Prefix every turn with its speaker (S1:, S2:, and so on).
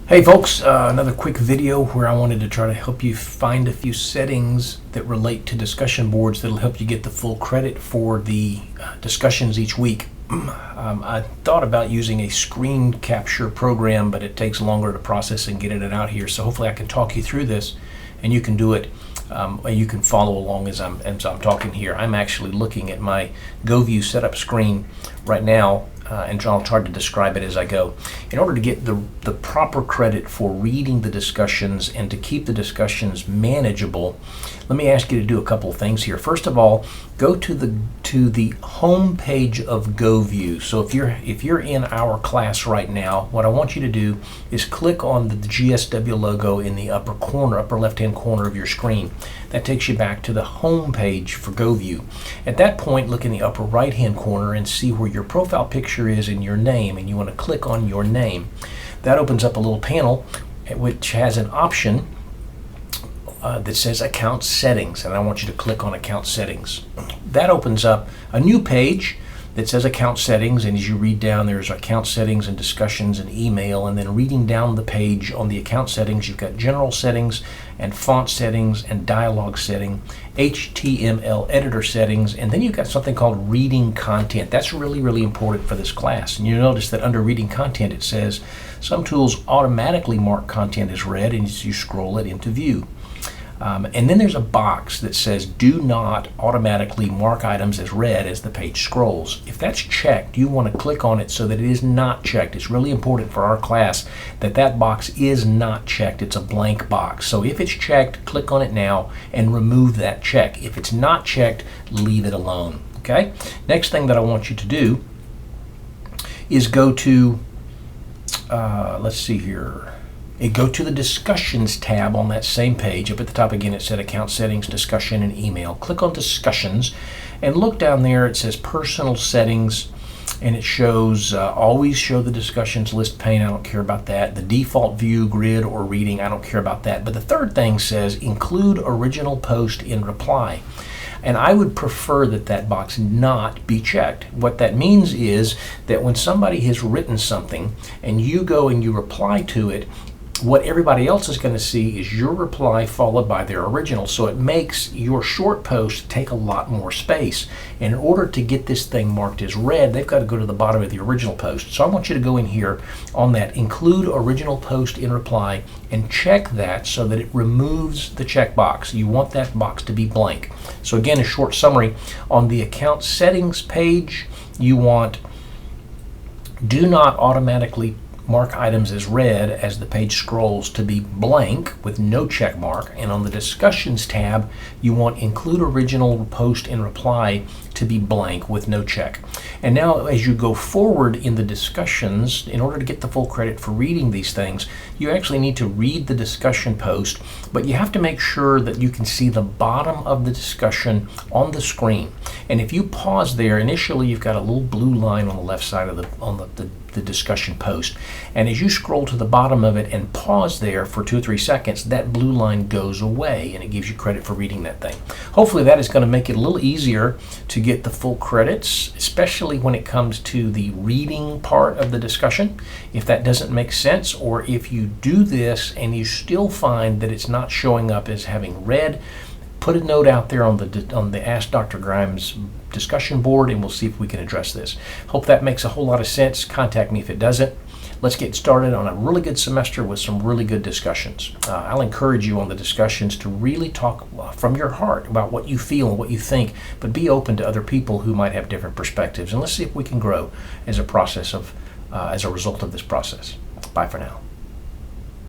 S1: Hey folks, another quick video where I wanted to try to help you find a few settings that relate to discussion boards that'll help you get the full credit for the discussions each week. I thought about using a screen capture program, but it takes longer to process and get it out here. So hopefully I can talk you through this and you can do it. You can follow along as I'm talking here. I'm actually looking at my GoView setup screen right now, and I'll try to describe it as I go. In order to get the proper credit for reading the discussions and to keep the discussions manageable, let me ask you to do a couple of things here. First of all, go to the home page of GoView. So if you're in our class right now, what I want you to do is click on the GSW logo in the upper left-hand corner of your screen. That takes you back to the home page for GoView. At that point, look in the upper right-hand corner and see where your profile picture is and your name, and you want to click on your name. That opens up a little panel which has an option that says Account Settings, and I want you to click on Account Settings. That opens up a new page that says Account Settings, and as you read down, there's Account Settings and Discussions and Email, and then reading down the page on the Account Settings, you've got General Settings and Font Settings and Dialogue Setting, HTML Editor Settings, and then you've got something called Reading Content. That's really, really important for this class. And you notice that under Reading Content it says some tools automatically mark content as read, and as you scroll it into View. And then there's a box that says do not automatically mark items as read as the page scrolls. If that's checked, you want to click on it so that it is not checked. It's really important for our class that that box is not checked. It's a blank box. So if it's checked, click on it now and remove that check. If it's not checked, leave it alone. Okay? Next thing that I want you to do is go to, let's see here. Go to the Discussions tab on that same page. Up at the top again it said Account Settings, Discussion, and Email. Click on Discussions and look down there. It says Personal Settings, and it shows always show the discussions list pane. I don't care about that. The default view, grid, or reading, I don't care about that. But the third thing says Include Original Post in Reply. And I would prefer that that box not be checked. What that means is that when somebody has written something and you go and you reply to it, what everybody else is going to see is your reply followed by their original. So it makes your short post take a lot more space. And in order to get this thing marked as read, they've got to go to the bottom of the original post. So I want you to go in here on that Include Original Post in Reply and check that so that it removes the checkbox. You want that box to be blank. So again, a short summary. On the Account Settings page, you want do not automatically mark items as read as the page scrolls to be blank with no check mark. And on the Discussions tab, you want Include Original Post in Reply to be blank with no check. And now as you go forward in the discussions, in order to get the full credit for reading these things, you actually need to read the discussion post, but you have to make sure that you can see the bottom of the discussion on the screen. And if you pause there, initially you've got a little blue line on the left side of the discussion post. And as you scroll to the bottom of it and pause there for 2 or 3 seconds, that blue line goes away and it gives you credit for reading that thing. Hopefully that is going to make it a little easier to get the full credits, especially when it comes to the reading part of the discussion. If that doesn't make sense, or if you do this and you still find that it's not showing up as having read, put a note out there on the Ask Dr. Grimes discussion board, and we'll see if we can address this. Hope that makes a whole lot of sense. Contact me if it doesn't. Let's get started on a really good semester with some really good discussions. I'll encourage you on the discussions to really talk from your heart about what you feel and what you think, but be open to other people who might have different perspectives. And let's see if we can grow as a result of this process. Bye for now.